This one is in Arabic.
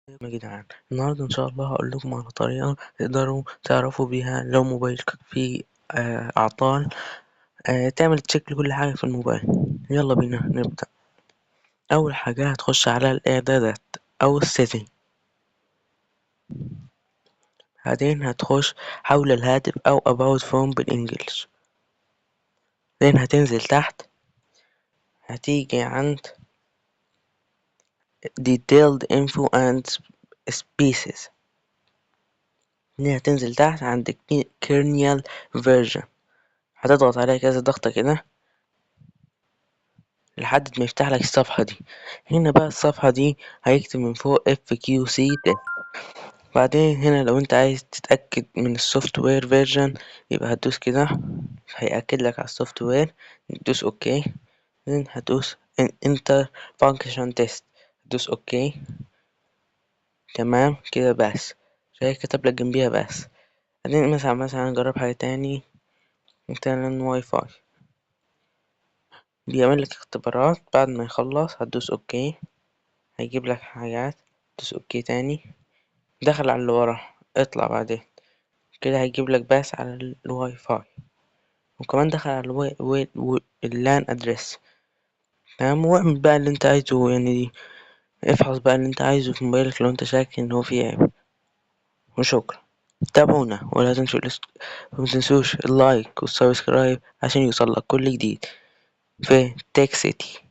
يا جدعان، النهاردة إن شاء الله هقول لكم على طريقة تقدروا تعرفوا بيها لو موبايلك فيه أعطال. تعمل تشيك لكل حاجة في الموبايل. يلا بينا نبدأ. أول حاجة هتخش على الإعدادات أو السيتنج. بعدين هتخش حول الهاتف أو about phone بالإنجلش. بعدين هتنزل تحت، هتيجي عند detailed info and species. بعدين هتنزل تحت عند kernel version. هتضغط عليها كذا ضغطة كده لحد ما يفتح لك الصفحة دي. هنا بقى الصفحة دي هيكتب من فوق FQC test. بعدين هنا لو انت عايز تتأكد من السوفت وير فيرجن يبقى هتدوس كده، هيأكد لك على السوفت وير. تدوس اوكي. بعدين هتدوس انتر فانكشن تيست، هتدوس اوكي. تمام كده بس. شايف كتب لك جنبيها بس. بعدين مثلا نجرب حاجة تاني، مثلا واي فاي. بيعمل لك اختبارات، بعد ما يخلص هتدوس اوكي. هيجيب لك حاجات، تدوس اوكي تاني. دخل على اللي ورا، اطلع بعدين. كده هيجيب لك بس على الواي فاي، وكمان دخل على اللان ادرس. تمام، واعمل بقى اللي انت عايزه يعني. افحص بقى اللي انت عايزه في موبايلك لو انت شاك ان هو فيه عيب. وشكرا. تابعونا ولا تنسوا متنسوش اللايك والسبسكرايب عشان يوصلك كل جديد في تك سيتي.